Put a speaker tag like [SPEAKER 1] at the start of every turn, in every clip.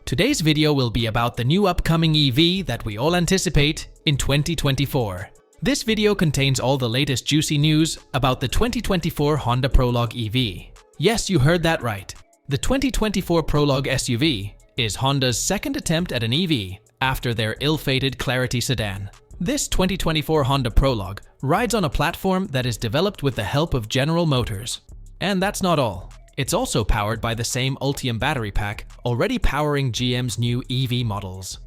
[SPEAKER 1] Today's video will be about the new upcoming EV that we all anticipate in 2024. This video contains all the latest juicy news about the 2024 Honda Prologue EV. Yes, you heard that right. The 2024 Prologue SUV is Honda's second attempt at an EV after their ill-fated Clarity sedan. This 2024 Honda Prologue rides on a platform that is developed with the help of General Motors. And that's not all. It's also powered by the same Ultium battery pack already powering GM's new EV models.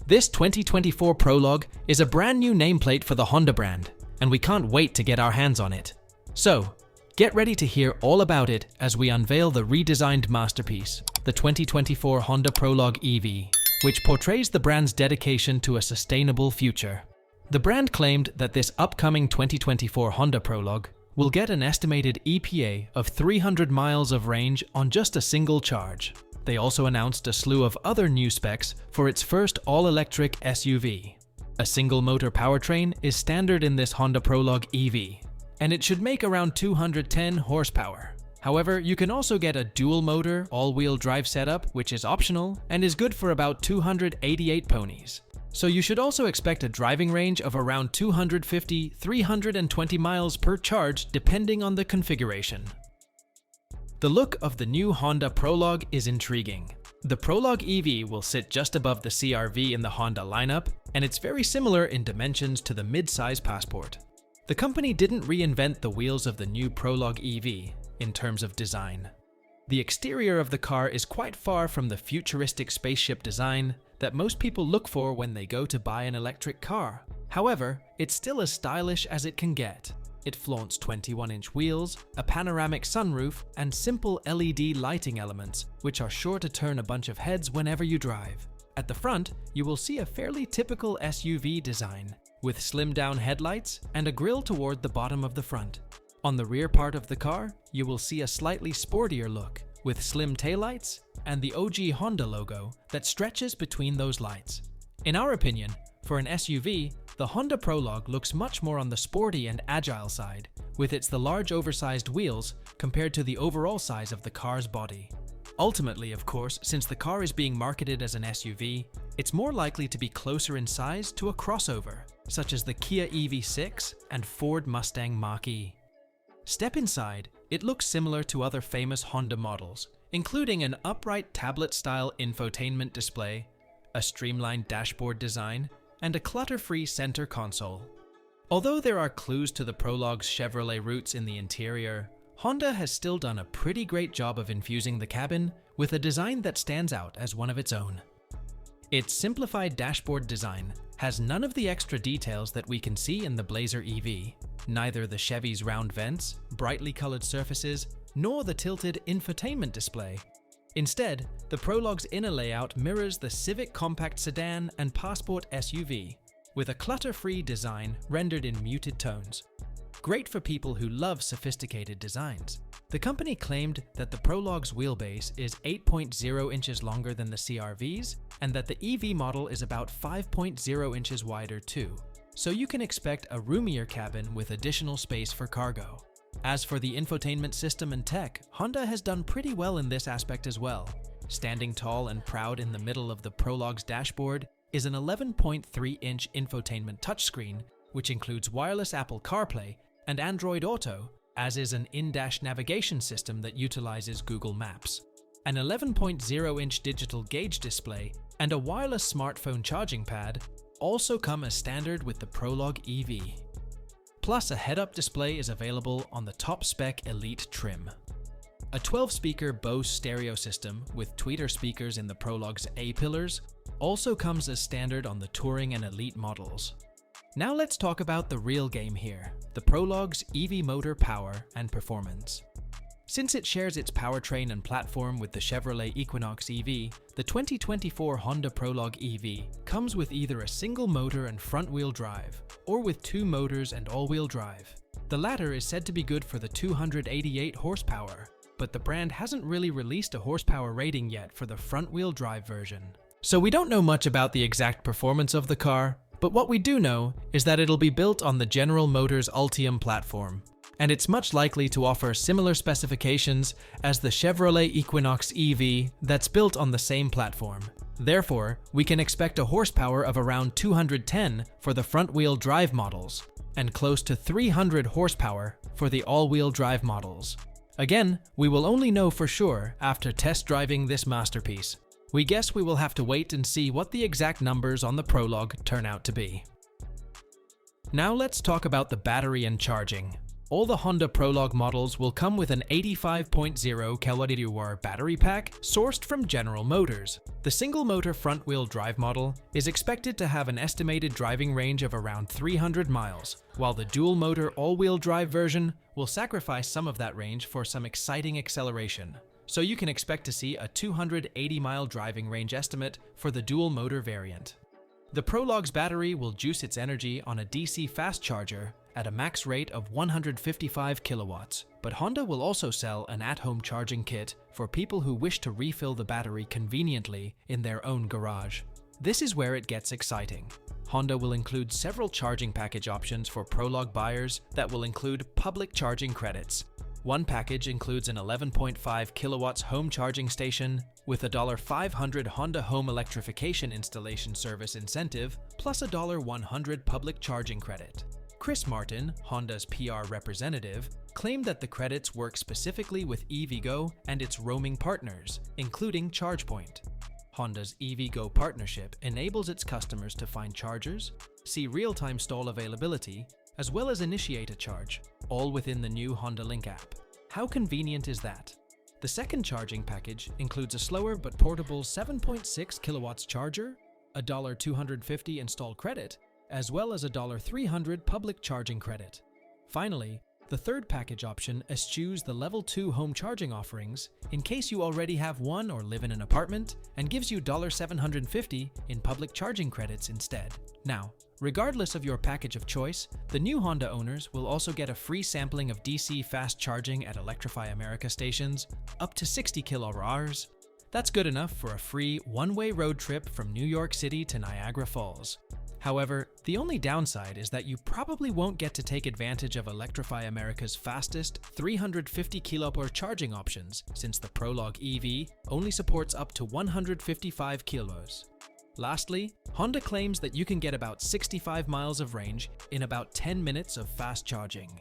[SPEAKER 1] This 2024 Prologue is a brand new nameplate for the Honda brand, and we can't wait to get our hands on it. So, get ready to hear all about it as we unveil the redesigned masterpiece, the 2024 Honda Prologue EV, which portrays the brand's dedication to a sustainable future. The brand claimed that this upcoming 2024 Honda Prologue will get an estimated EPA of 300 miles of range on just a single charge. They also announced a slew of other new specs for its first all-electric SUV. A single-motor powertrain is standard in this Honda Prologue EV, and it should make around 210 horsepower. However, you can also get a dual-motor, all-wheel drive setup, which is optional and is good for about 288 ponies. So you should also expect a driving range of around 250–320 miles per charge depending on the configuration. The look of the new Honda Prologue is intriguing. The Prologue EV will sit just above the CR-V in the Honda lineup, and it's very similar in dimensions to the mid-size Passport. The company didn't reinvent the wheels of the new Prologue EV in terms of design. The exterior of the car is quite far from the futuristic spaceship design that most people look for when they go to buy an electric car. However, it's still as stylish as it can get. It flaunts 21-inch wheels, a panoramic sunroof, and simple LED lighting elements, which are sure to turn a bunch of heads whenever you drive. At the front, you will see a fairly typical SUV design, with slimmed-down headlights and a grille toward the bottom of the front. On the rear part of the car, you will see a slightly sportier look, with slim taillights and the OG Honda logo that stretches between those lights. In our opinion, for an SUV, the Honda Prologue looks much more on the sporty and agile side, with the large oversized wheels compared to the overall size of the car's body. Ultimately, of course, since the car is being marketed as an SUV, it's more likely to be closer in size to a crossover, such as the Kia EV6 and Ford Mustang Mach-E. Step inside, it looks similar to other famous Honda models, including an upright tablet-style infotainment display, a streamlined dashboard design, and a clutter-free center console. Although there are clues to the Prologue's Chevrolet roots in the interior, Honda has still done a pretty great job of infusing the cabin with a design that stands out as one of its own. Its simplified dashboard design has none of the extra details that we can see in the Blazer EV, neither the Chevy's round vents, brightly colored surfaces, nor the tilted infotainment display. Instead, the Prologue's inner layout mirrors the Civic compact sedan and Passport SUV, with a clutter-free design rendered in muted tones. Great for people who love sophisticated designs. The company claimed that the Prologue's wheelbase is 8.0 inches longer than the CR-V's, and that the EV model is about 5.0 inches wider too. So you can expect a roomier cabin with additional space for cargo. As for the infotainment system and tech, Honda has done pretty well in this aspect as well. Standing tall and proud in the middle of the Prologue's dashboard is an 11.3-inch infotainment touchscreen, which includes wireless Apple CarPlay and Android Auto, as is an in-dash navigation system that utilizes Google Maps. An 11.0-inch digital gauge display and a wireless smartphone charging pad also come as standard with the Prologue EV. Plus, a head-up display is available on the top-spec Elite trim. A 12-speaker Bose stereo system with tweeter speakers in the Prologue's A-pillars also comes as standard on the Touring and Elite models. Now let's talk about the real game here, the Prologue's EV motor power and performance. Since it shares its powertrain and platform with the Chevrolet Equinox EV, the 2024 Honda Prologue EV comes with either a single motor and front-wheel drive, or with two motors and all-wheel drive. The latter is said to be good for the 288 horsepower, but the brand hasn't really released a horsepower rating yet for the front-wheel drive version. So we don't know much about the exact performance of the car, but what we do know is that it'll be built on the General Motors Ultium platform, and it's much likely to offer similar specifications as the Chevrolet Equinox EV that's built on the same platform. Therefore, we can expect a horsepower of around 210 for the front-wheel drive models, and close to 300 horsepower for the all-wheel drive models. Again, we will only know for sure after test driving this masterpiece. We guess we will have to wait and see what the exact numbers on the Prologue turn out to be. Now let's talk about the battery and charging. All the Honda Prologue models will come with an 85.0 kWh battery pack sourced from General Motors. The single-motor front-wheel drive model is expected to have an estimated driving range of around 300 miles, while the dual-motor all-wheel drive version will sacrifice some of that range for some exciting acceleration. So you can expect to see a 280-mile driving range estimate for the dual-motor variant. The Prologue's battery will juice its energy on a DC fast charger at a max rate of 155 kilowatts, but Honda will also sell an at-home charging kit for people who wish to refill the battery conveniently in their own garage. This is where it gets exciting. Honda will include several charging package options for Prologue buyers that will include public charging credits. One package includes an 11.5 kilowatts home charging station with a $500 Honda Home Electrification Installation Service incentive plus a $100 public charging credit. Chris Martin, Honda's PR representative, claimed that the credits work specifically with EVgo and its roaming partners, including ChargePoint. Honda's EVgo partnership enables its customers to find chargers, see real-time stall availability, as well as initiate a charge, all within the new Honda Link app. How convenient is that? The second charging package includes a slower but portable 7.6 kilowatts charger, a $250 install credit, as well as a $300 public charging credit. Finally, the third package option eschews the Level 2 home charging offerings in case you already have one or live in an apartment, and gives you $750 in public charging credits instead. Now, regardless of your package of choice, the new Honda owners will also get a free sampling of DC fast charging at Electrify America stations up to 60 kWh. That's good enough for a free one-way road trip from New York City to Niagara Falls. However, the only downside is that you probably won't get to take advantage of Electrify America's fastest 350 kWh charging options, since the Prologue EV only supports up to 155 kilos. Lastly, Honda claims that you can get about 65 miles of range in about 10 minutes of fast charging.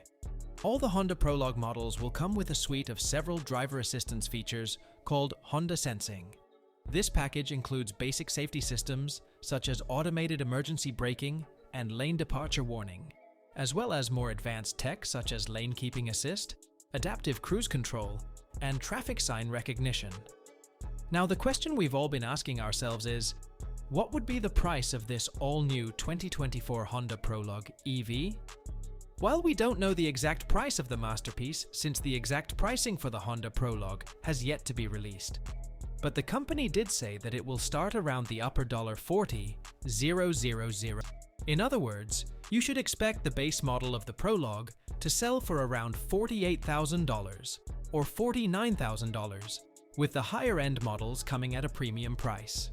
[SPEAKER 1] All the Honda Prologue models will come with a suite of several driver assistance features called Honda Sensing. This package includes basic safety systems such as automated emergency braking and lane departure warning, as well as more advanced tech such as lane keeping assist, adaptive cruise control, and traffic sign recognition. Now, the question we've all been asking ourselves is, what would be the price of this all-new 2024 Honda Prologue EV? While we don't know the exact price of the masterpiece, since the exact pricing for the Honda Prologue has yet to be released, but the company did say that it will start around the upper $40,000. In other words, you should expect the base model of the Prologue to sell for around $48,000 or $49,000, with the higher-end models coming at a premium price.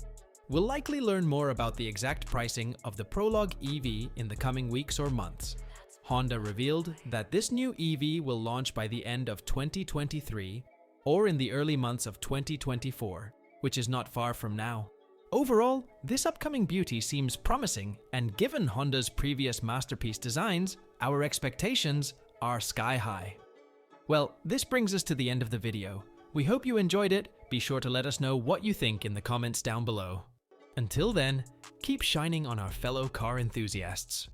[SPEAKER 1] We'll likely learn more about the exact pricing of the Prologue EV in the coming weeks or months. Honda revealed that this new EV will launch by the end of 2023 or in the early months of 2024, which is not far from now. Overall, this upcoming beauty seems promising, and given Honda's previous masterpiece designs, our expectations are sky high. Well, this brings us to the end of the video. We hope you enjoyed it. Be sure to let us know what you think in the comments down below. Until then, keep shining on our fellow car enthusiasts.